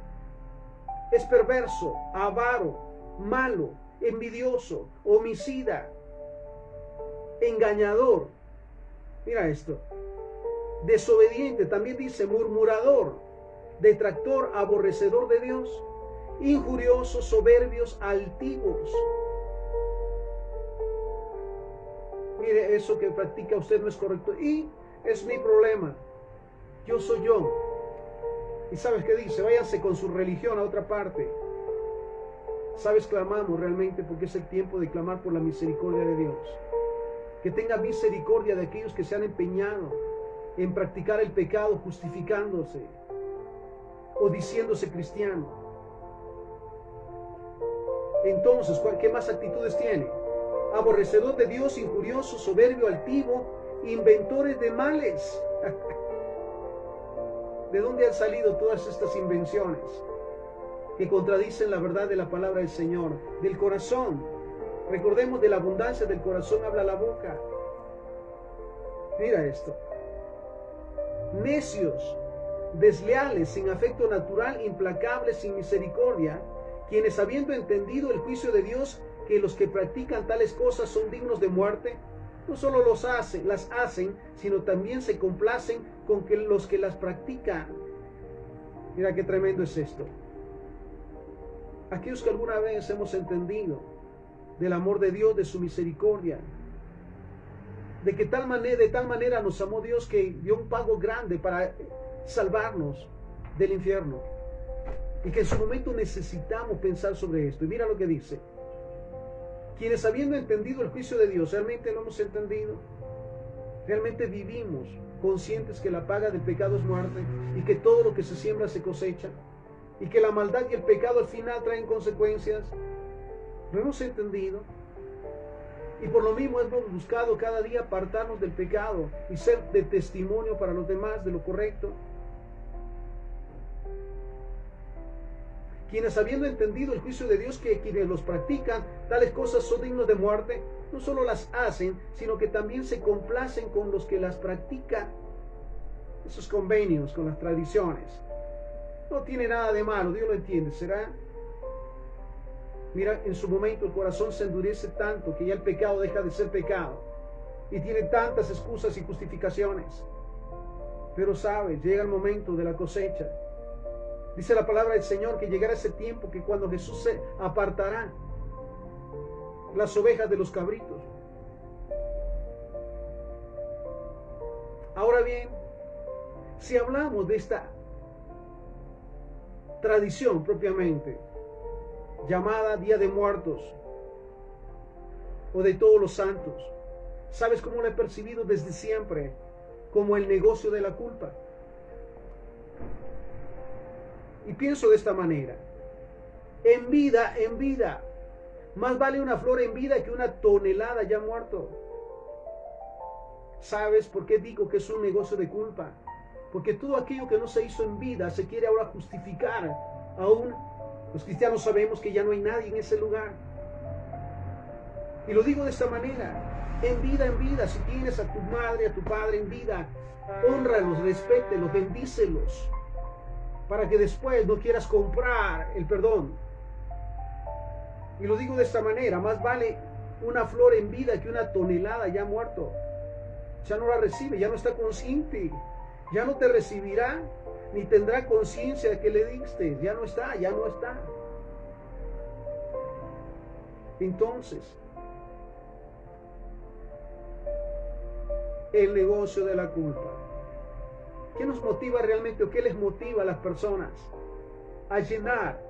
es perverso, avaro, malo, envidioso, homicida, engañador. Mira esto. Desobediente, también dice murmurador, detractor, aborrecedor de Dios, injuriosos, soberbios, altivos. Mire, eso que practica usted no es correcto y es mi problema. Yo soy yo. ¿Y sabes qué dice? Váyanse con su religión a otra parte. ¿Sabes? Clamamos realmente porque es el tiempo de clamar por la misericordia de Dios. Que tenga misericordia de aquellos que se han empeñado en practicar el pecado justificándose o diciéndose cristiano. Entonces, ¿qué más actitudes tiene? Aborrecedor de Dios, injurioso, soberbio, altivo, inventores de males. ¿De dónde han salido todas estas invenciones que contradicen la verdad de la palabra del Señor? Del corazón. Recordemos, de la abundancia del corazón habla la boca. Mira esto. Necios, desleales, sin afecto natural, implacables, sin misericordia, quienes habiendo entendido el juicio de Dios, que los que practican tales cosas son dignos de muerte, no solo las hacen, sino también se complacen con que los que las practican. Mira qué tremendo es esto. Aquellos que alguna vez hemos entendido del amor de Dios, de su misericordia, de tal manera nos amó Dios que dio un pago grande para salvarnos del infierno, y que en su momento necesitamos pensar sobre esto. Y mira lo que dice: quienes habiendo entendido el juicio de Dios, realmente lo hemos entendido, realmente vivimos conscientes que la paga del pecado es muerte, y que todo lo que se siembra se cosecha, y que la maldad y el pecado al final traen consecuencias. Lo hemos entendido, y por lo mismo hemos buscado cada día apartarnos del pecado y ser de testimonio para los demás de lo correcto. Quienes habiendo entendido el juicio de Dios, que quienes los practican tales cosas son dignos de muerte, no solo las hacen, sino que también se complacen con los que las practican. Esos convenios con las tradiciones no tiene nada de malo, Dios lo entiende. ¿Será? Mira, en su momento el corazón se endurece tanto que ya el pecado deja de ser pecado y tiene tantas excusas y justificaciones. Pero sabes, llega el momento de la cosecha. Dice la palabra del Señor que llegará ese tiempo que cuando Jesús se apartará las ovejas de los cabritos. Ahora bien, si hablamos de esta tradición propiamente llamada Día de Muertos o de Todos los Santos, ¿sabes cómo la he percibido desde siempre? Como el negocio de la culpa. Y pienso de esta manera: en vida, más vale una flor en vida que una tonelada ya muerto. ¿Sabes por qué digo que es un negocio de culpa? Porque todo aquello que no se hizo en vida se quiere ahora justificar. Aún los cristianos sabemos que ya no hay nadie en ese lugar. Y lo digo de esta manera: en vida, si tienes a tu madre, a tu padre en vida, hónralos, respételos, bendícelos, para que después no quieras comprar el perdón. Y lo digo de esta manera: más vale una flor en vida que una tonelada ya muerto. Ya no la recibe, ya no está consciente, ya no te recibirá, ni tendrá conciencia de que le diste. Ya no está. Entonces, el negocio de la culpa. ¿Qué nos motiva realmente, o qué les motiva a las personas a llenar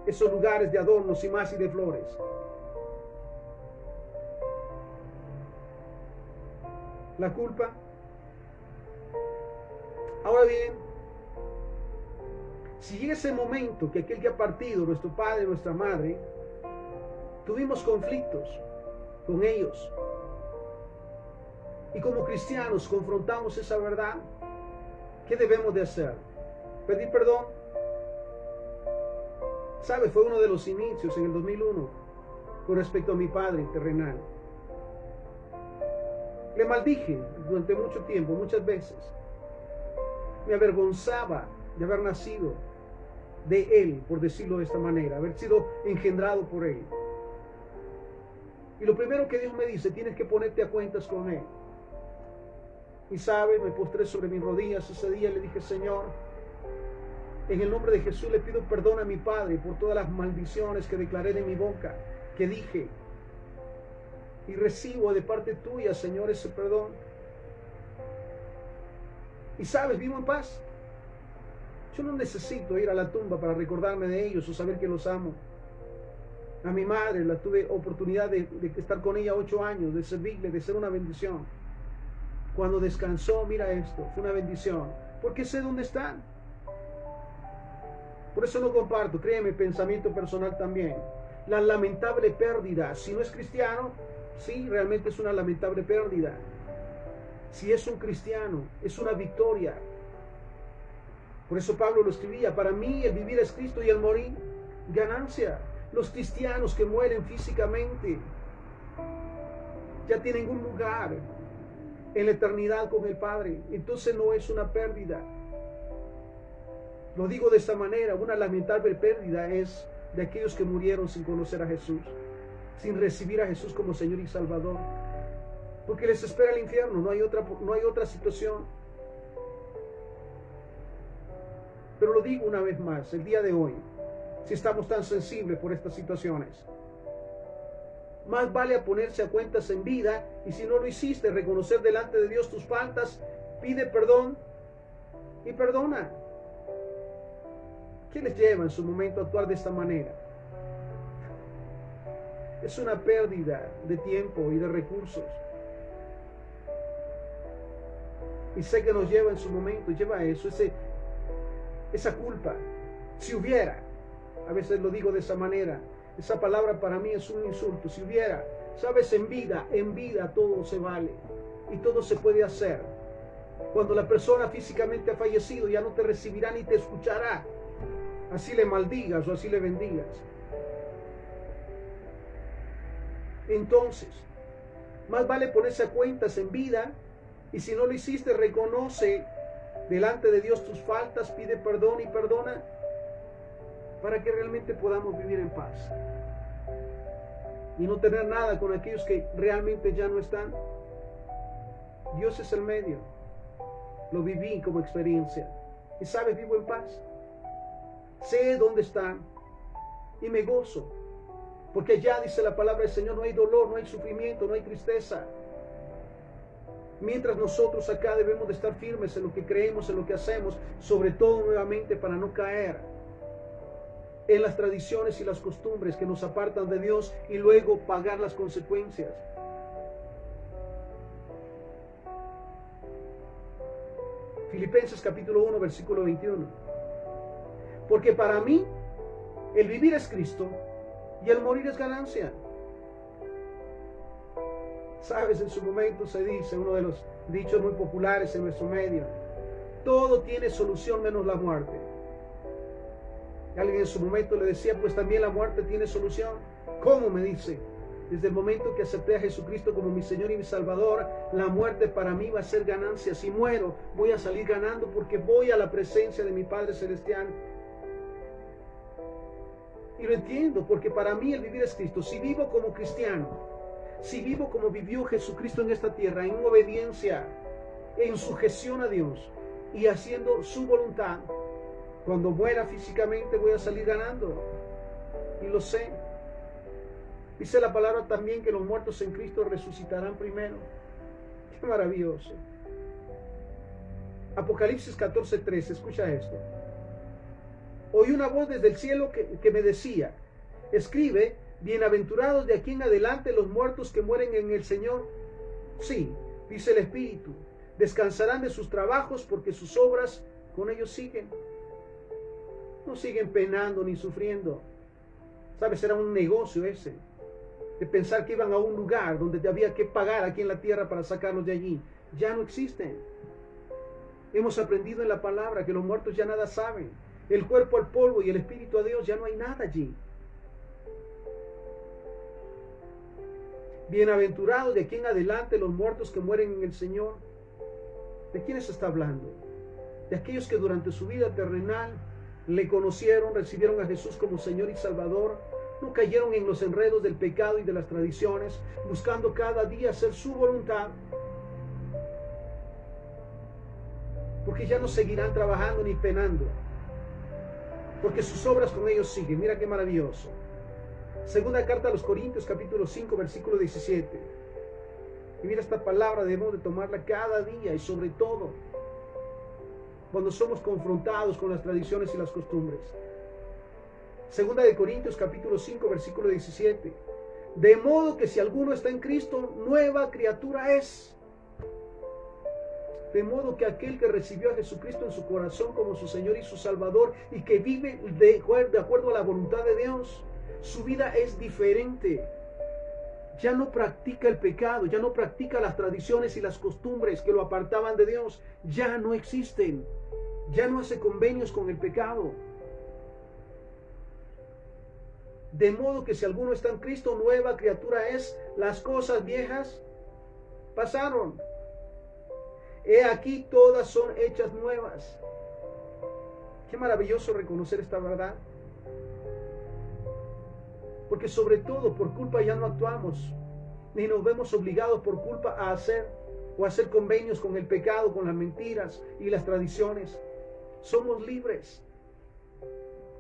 esos lugares de adornos y más y de flores? La culpa. Ahora bien, si llega ese momento que aquel que ha partido, nuestro padre, nuestra madre, tuvimos conflictos con ellos, y como cristianos confrontamos esa verdad, ¿qué debemos de hacer? ¿Pedir perdón? ¿Sabe? Fue uno de los inicios en el 2001 con respecto a mi padre terrenal. Le maldije durante mucho tiempo, muchas veces. Me avergonzaba de haber nacido de él, por decirlo de esta manera, haber sido engendrado por él. Y lo primero que Dios me dice: tienes que ponerte a cuentas con él. Y sabe, me postré sobre mis rodillas ese día y le dije: Señor, en el nombre de Jesús le pido perdón a mi padre por todas las maldiciones que declaré de mi boca, que dije, y recibo de parte tuya, Señor, ese perdón. Y sabes, vivo en paz. Yo no necesito ir a la tumba para recordarme de ellos o saber que los amo. A mi madre la tuve oportunidad de estar con ella 8 años, de servirle, de ser una bendición. Cuando descansó, mira esto, fue una bendición, porque sé dónde están. Por eso no comparto, créeme, pensamiento personal también. La lamentable pérdida, si no es cristiano, sí, realmente es una lamentable pérdida. Si es un cristiano, es una victoria. Por eso Pablo lo escribía, para mí el vivir es Cristo y el morir, ganancia. Los cristianos que mueren físicamente ya tienen un lugar en la eternidad con el Padre. Entonces no es una pérdida. Lo digo de esta manera, una lamentable pérdida es de aquellos que murieron sin conocer a Jesús, sin recibir a Jesús como Señor y Salvador. Porque les espera el infierno, no hay otra situación. Pero lo digo una vez más, el día de hoy, si estamos tan sensibles por estas situaciones, más vale ponerse a cuentas en vida, y si no lo hiciste, reconocer delante de Dios tus faltas, pide perdón y perdona. ¿Qué les lleva en su momento a actuar de esta manera? Es una pérdida de tiempo y de recursos. Y sé que nos lleva en su momento, lleva a eso, esa culpa. Si hubiera, a veces lo digo de esa manera, esa palabra para mí es un insulto. Si hubiera, sabes, en vida todo se vale y todo se puede hacer. Cuando la persona físicamente ha fallecido, ya no te recibirá ni te escuchará, así le maldigas o así le bendigas. Entonces, más vale ponerse a cuentas en vida, y si no lo hiciste, reconoce delante de Dios tus faltas, pide perdón y perdona, para que realmente podamos vivir en paz y no tener nada con aquellos que realmente ya no están. Dios es el medio. Lo viví como experiencia y sabes, vivo en paz. Sé dónde están y me gozo, porque allá dice la palabra del Señor, no hay dolor, no hay sufrimiento, no hay tristeza. Mientras nosotros acá debemos de estar firmes en lo que creemos, en lo que hacemos, sobre todo nuevamente para no caer en las tradiciones y las costumbres que nos apartan de Dios y luego pagar las consecuencias. Filipenses capítulo 1, versículo 21. Porque para mí el vivir es Cristo y el morir es ganancia. Sabes, en su momento se dice, uno de los dichos muy populares en nuestro medio, todo tiene solución menos la muerte. Alguien en su momento le decía, pues también la muerte tiene solución. ¿Cómo? Me dice. Desde el momento que acepté a Jesucristo como mi Señor y mi Salvador, la muerte para mí va a ser ganancia. Si muero, voy a salir ganando porque voy a la presencia de mi Padre Celestial. Y lo entiendo, porque para mí el vivir es Cristo. Si vivo como cristiano, si vivo como vivió Jesucristo en esta tierra, en obediencia, en sujeción a Dios y haciendo su voluntad, cuando muera físicamente voy a salir ganando. Y lo sé. Dice la palabra también que los muertos en Cristo resucitarán primero. Qué maravilloso. Apocalipsis 14:3, escucha esto. Oí una voz desde el cielo que me decía, escribe, bienaventurados de aquí en adelante los muertos que mueren en el Señor. Sí, dice el Espíritu, descansarán de sus trabajos porque sus obras con ellos siguen. No siguen penando ni sufriendo. ¿Sabes? Era un negocio ese, de pensar que iban a un lugar donde había que pagar aquí en la tierra para sacarlos de allí. Ya no existen. Hemos aprendido en la palabra que los muertos ya nada saben. El cuerpo al polvo y el espíritu a Dios, ya no hay nada allí. Bienaventurados de aquí en adelante los muertos que mueren en el Señor. ¿De quiénes está hablando? De aquellos que durante su vida terrenal le conocieron, recibieron a Jesús como Señor y Salvador, no cayeron en los enredos del pecado y de las tradiciones, buscando cada día hacer su voluntad, porque ya no seguirán trabajando ni penando, porque sus obras con ellos siguen. Mira qué maravilloso. Segunda carta a los Corintios, capítulo 5, versículo 17. Y mira, esta palabra debemos de tomarla cada día y sobre todo cuando somos confrontados con las tradiciones y las costumbres. Segunda de Corintios capítulo 5 versículo 17. De modo que si alguno está en Cristo, nueva criatura es. De modo que aquel que recibió a Jesucristo en su corazón como su Señor y su Salvador y que vive de acuerdo a la voluntad de Dios, su vida es diferente. Ya no practica el pecado, ya no practica las tradiciones y las costumbres que lo apartaban de Dios. Ya no existen. Ya no hace convenios con el pecado. De modo que si alguno está en Cristo, nueva criatura es. Las cosas viejas pasaron. He aquí todas son hechas nuevas. Qué maravilloso reconocer esta verdad. Porque sobre todo por culpa ya no actuamos, ni nos vemos obligados por culpa a hacer convenios con el pecado, con las mentiras y las tradiciones. Somos libres.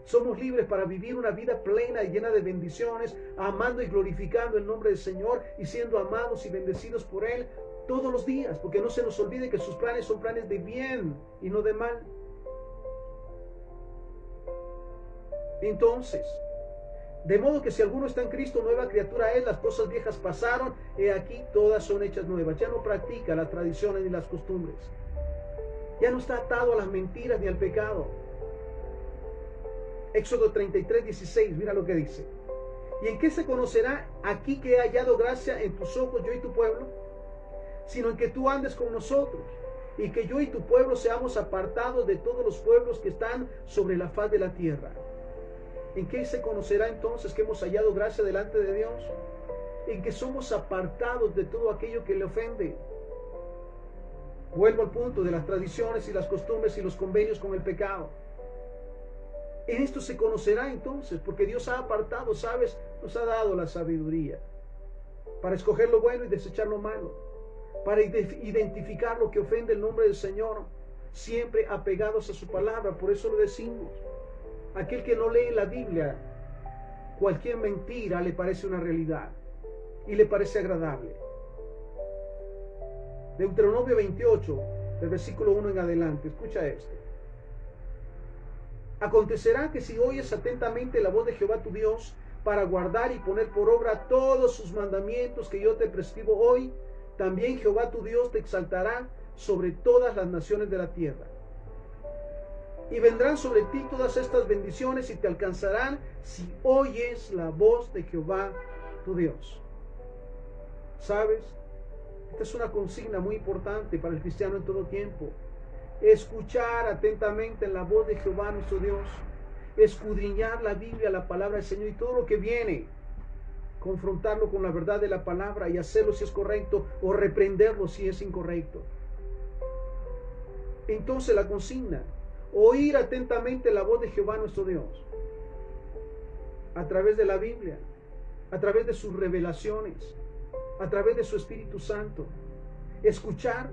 Somos libres para vivir una vida plena y llena de bendiciones, amando y glorificando el nombre del Señor y siendo amados y bendecidos por Él todos los días, porque no se nos olvide que sus planes son planes de bien y no de mal. Entonces, de modo que si alguno está en Cristo, nueva criatura es, las cosas viejas pasaron, he aquí todas son hechas nuevas. Ya no practica las tradiciones ni las costumbres. Ya no está atado a las mentiras ni al pecado. Éxodo 33, 16, mira lo que dice. ¿Y en qué se conocerá aquí que he hallado gracia en tus ojos, yo y tu pueblo? Sino en que tú andes con nosotros, y que yo y tu pueblo seamos apartados de todos los pueblos que están sobre la faz de la tierra. ¿En qué se conocerá entonces que hemos hallado gracia delante de Dios? En que somos apartados de todo aquello que le ofende. Vuelvo al punto de las tradiciones y las costumbres y los convenios con el pecado. En esto se conocerá entonces, porque Dios ha apartado, ¿sabes? Nos ha dado la sabiduría para escoger lo bueno y desechar lo malo, para identificar lo que ofende el nombre del Señor, siempre apegados a su palabra. Por eso lo decimos. Aquel que no lee la Biblia, cualquier mentira le parece una realidad y le parece agradable. Deuteronomio 28, del versículo 1 en adelante, escucha esto. Acontecerá que si oyes atentamente la voz de Jehová tu Dios para guardar y poner por obra todos sus mandamientos que yo te prescribo hoy, también Jehová tu Dios te exaltará sobre todas las naciones de la tierra. Y vendrán sobre ti todas estas bendiciones y te alcanzarán si oyes la voz de Jehová tu Dios. ¿Sabes? Esta es una consigna muy importante para el cristiano en todo tiempo. Escuchar atentamente la voz de Jehová nuestro Dios. Escudriñar la Biblia, la palabra del Señor y todo lo que viene. Confrontarlo con la verdad de la palabra y hacerlo si es correcto o reprenderlo si es incorrecto. Entonces la consigna: oír atentamente la voz de Jehová nuestro Dios, a través de la Biblia, a través de sus revelaciones, a través de su Espíritu Santo. Escuchar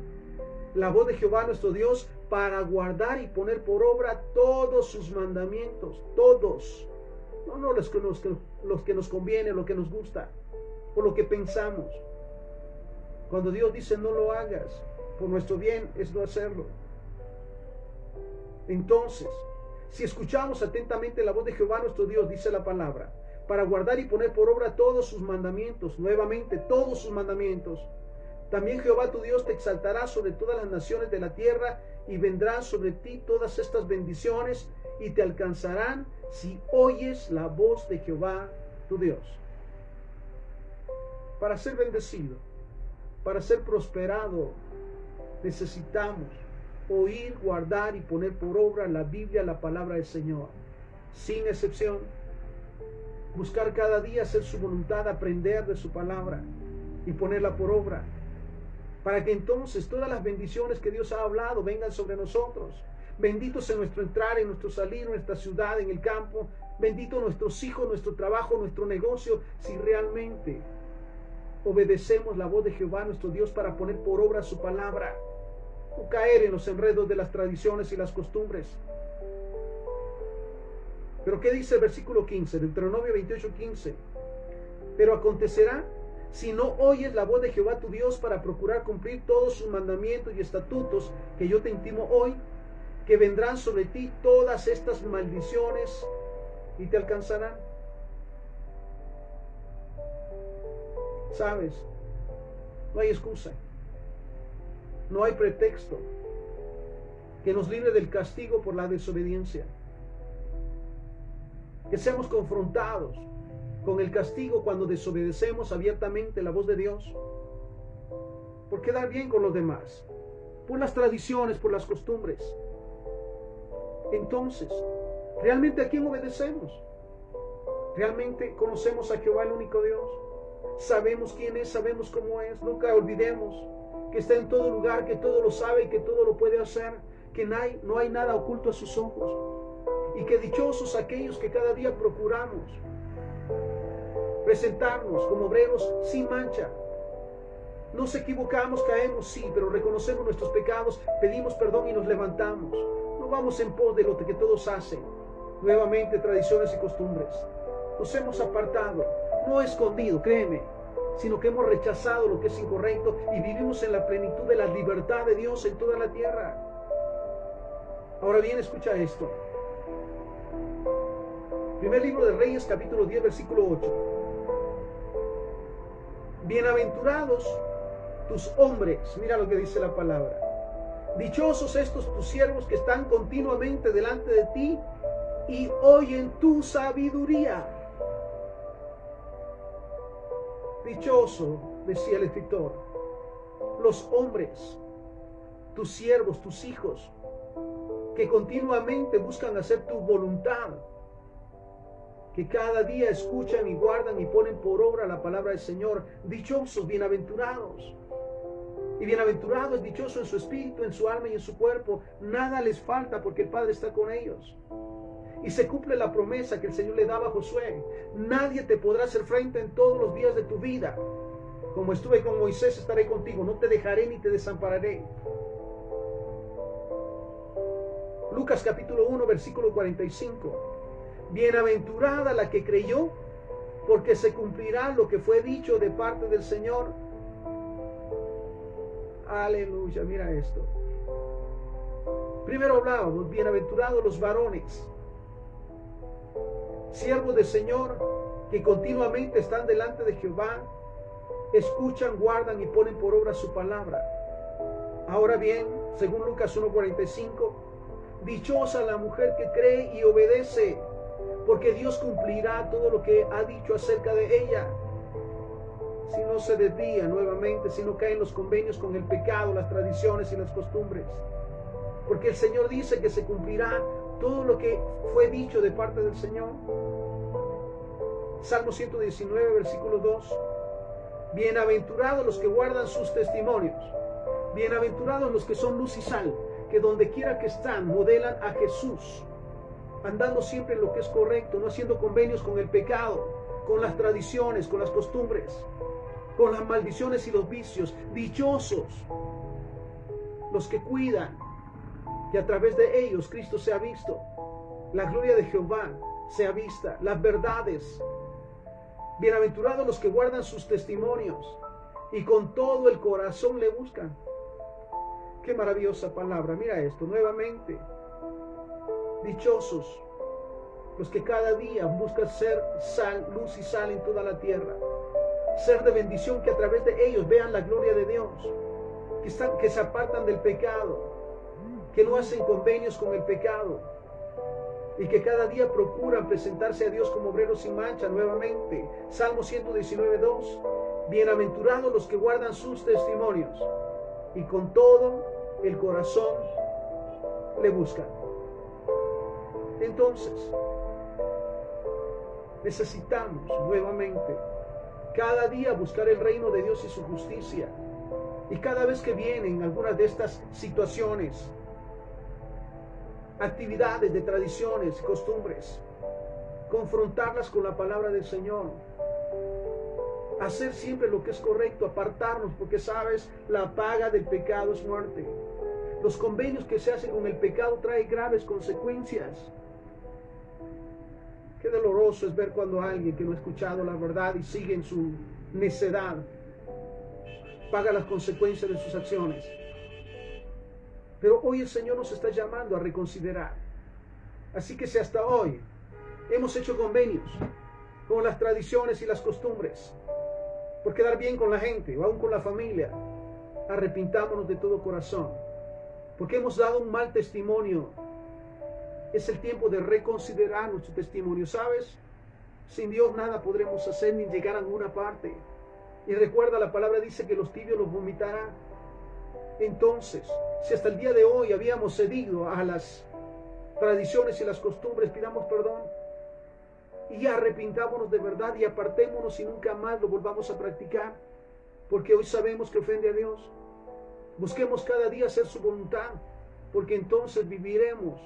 la voz de Jehová nuestro Dios para guardar y poner por obra todos sus mandamientos, todos. No los que nos conviene, lo que nos gusta, o lo que pensamos. Cuando Dios dice no lo hagas, por nuestro bien es no hacerlo. Entonces, si escuchamos atentamente la voz de Jehová nuestro Dios, dice la palabra, para guardar y poner por obra todos sus mandamientos, nuevamente todos sus mandamientos, también Jehová tu Dios te exaltará sobre todas las naciones de la tierra y vendrán sobre ti todas estas bendiciones y te alcanzarán si oyes la voz de Jehová tu Dios. Para ser bendecido, para ser prosperado, necesitamos oír, guardar y poner por obra la Biblia, la palabra del Señor, sin excepción. Buscar cada día hacer su voluntad, aprender de su palabra y ponerla por obra, para que entonces todas las bendiciones que Dios ha hablado vengan sobre nosotros. Benditos en nuestro entrar, en nuestro salir, en nuestra ciudad, en el campo. Benditos nuestros hijos, nuestro trabajo, nuestro negocio, si realmente obedecemos la voz de Jehová nuestro Dios para poner por obra su palabra. No caer en los enredos de las tradiciones y las costumbres. Pero ¿qué dice el versículo 15? Deuteronomio 28, 15. Pero acontecerá, si no oyes la voz de Jehová tu Dios para procurar cumplir todos sus mandamientos y estatutos que yo te intimo hoy, que vendrán sobre ti todas estas maldiciones y te alcanzarán. ¿Sabes? No hay excusa, no hay pretexto que nos libre del castigo por la desobediencia. Que seamos confrontados con el castigo cuando desobedecemos abiertamente la voz de Dios, por quedar bien con los demás, por las tradiciones, por las costumbres. Entonces, ¿realmente a quién obedecemos? ¿Realmente conocemos a Jehová, el único Dios? ¿Sabemos quién es? ¿Sabemos cómo es? Nunca olvidemos que está en todo lugar, que todo lo sabe y que todo lo puede hacer, que no hay nada oculto a sus ojos. Y que dichosos aquellos que cada día procuramos presentarnos como obreros sin mancha. Nos equivocamos, caemos, sí, pero reconocemos nuestros pecados, pedimos perdón y nos levantamos. No vamos en pos de lo que todos hacen, nuevamente tradiciones y costumbres. Nos hemos apartado, no escondido, créeme, sino que hemos rechazado lo que es incorrecto y vivimos en la plenitud de la libertad de Dios en toda la tierra. Ahora bien, escucha esto. Primer libro de Reyes, capítulo 10, versículo 8. Bienaventurados tus hombres, mira lo que dice la palabra. Dichosos estos tus siervos que están continuamente delante de ti y oyen tu sabiduría. Dichoso, decía el escritor, los hombres, tus siervos, tus hijos, que continuamente buscan hacer tu voluntad, que cada día escuchan y guardan y ponen por obra la palabra del Señor. Dichosos, bienaventurados. Y bienaventurado es dichoso en su espíritu, en su alma y en su cuerpo. Nada les falta porque el Padre está con ellos. Y se cumple la promesa que el Señor le daba a Josué. Nadie te podrá hacer frente en todos los días de tu vida. Como estuve con Moisés, estaré contigo. No te dejaré ni te desampararé. Lucas capítulo 1, versículo 45. Bienaventurada la que creyó, porque se cumplirá lo que fue dicho de parte del Señor. Aleluya, mira esto. Primero hablábamos, bienaventurados los varones, siervos del Señor, que continuamente están delante de Jehová, escuchan, guardan y ponen por obra su palabra. Ahora bien, según Lucas 1:45, dichosa la mujer que cree y obedece, porque Dios cumplirá todo lo que ha dicho acerca de ella. Si no se desvía nuevamente, si no cae en los convenios con el pecado, las tradiciones y las costumbres. Porque el Señor dice que se cumplirá todo lo que fue dicho de parte del Señor. Salmo 119, versículo 2. Bienaventurados los que guardan sus testimonios. Bienaventurados los que son luz y sal, que donde quiera que están modelan a Jesús, andando siempre en lo que es correcto, no haciendo convenios con el pecado, con las tradiciones, con las costumbres, con las maldiciones y los vicios. Dichosos los que cuidan que a través de ellos Cristo sea visto, la gloria de Jehová sea vista, las verdades. Bienaventurados los que guardan sus testimonios y con todo el corazón le buscan. Qué maravillosa palabra. Mira esto nuevamente. Dichosos los que cada día buscan ser sal, luz y sal en toda la tierra. Ser de bendición, que a través de ellos vean la gloria de Dios. Que se apartan del pecado. Que no hacen convenios con el pecado. Y que cada día procuran presentarse a Dios como obreros sin mancha nuevamente. Salmo 119:2. Bienaventurados los que guardan sus testimonios y con todo el corazón le buscan. Entonces, necesitamos nuevamente cada día buscar el reino de Dios y su justicia. Y cada vez que vienen algunas de estas situaciones, actividades de tradiciones, costumbres, confrontarlas con la palabra del Señor. Hacer siempre lo que es correcto, apartarnos, porque sabes, la paga del pecado es muerte. Los convenios que se hacen con el pecado traen graves consecuencias. Qué doloroso es ver cuando alguien que no ha escuchado la verdad y sigue en su necedad paga las consecuencias de sus acciones. Pero hoy el Señor nos está llamando a reconsiderar. Así que si hasta hoy hemos hecho convenios con las tradiciones y las costumbres, por quedar bien con la gente o aún con la familia, arrepintámonos de todo corazón, porque hemos dado un mal testimonio. Es el tiempo de reconsiderar nuestro testimonio, ¿sabes? Sin Dios nada podremos hacer ni llegar a ninguna parte. Y recuerda, la palabra dice que los tibios los vomitarán. Entonces, si hasta el día de hoy habíamos cedido a las tradiciones y las costumbres, pidamos perdón y arrepintámonos de verdad y apartémonos y nunca más lo volvamos a practicar, porque hoy sabemos que ofende a Dios. Busquemos cada día hacer su voluntad, porque entonces viviremos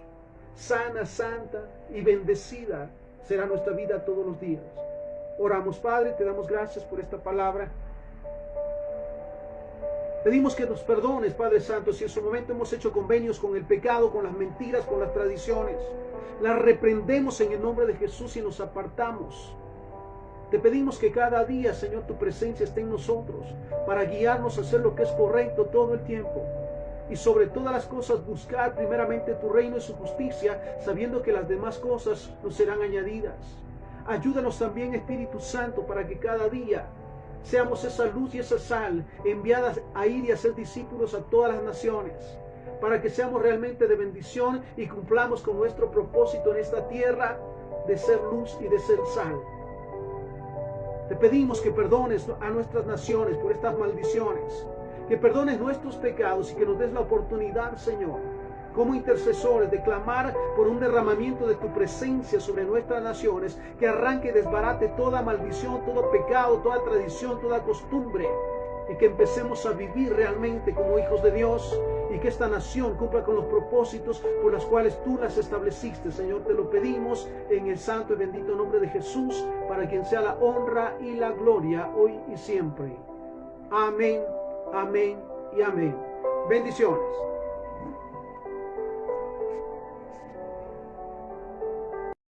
sana, santa y bendecida será nuestra vida todos los días. Oramos, Padre, te damos gracias por esta palabra. Pedimos que nos perdones, Padre Santo, si en su momento hemos hecho convenios con el pecado, con las mentiras, con las tradiciones. Las reprendemos en el nombre de Jesús y nos apartamos. Te pedimos que cada día, Señor, tu presencia esté en nosotros para guiarnos a hacer lo que es correcto todo el tiempo. Y sobre todas las cosas buscar primeramente tu reino y su justicia, sabiendo que las demás cosas nos serán añadidas. Ayúdanos también, Espíritu Santo, para que cada día seamos esa luz y esa sal enviadas a ir y a ser discípulos a todas las naciones, para que seamos realmente de bendición y cumplamos con nuestro propósito en esta tierra de ser luz y de ser sal. Te pedimos que perdones a nuestras naciones por estas maldiciones, que perdones nuestros pecados y que nos des la oportunidad, Señor, como intercesores, de clamar por un derramamiento de tu presencia sobre nuestras naciones, que arranque y desbarate toda maldición, todo pecado, toda tradición, toda costumbre, y que empecemos a vivir realmente como hijos de Dios, y que esta nación cumpla con los propósitos por los cuales tú las estableciste. Señor, te lo pedimos en el santo y bendito nombre de Jesús, para quien sea la honra y la gloria hoy y siempre. Amén, amén y amén. Bendiciones.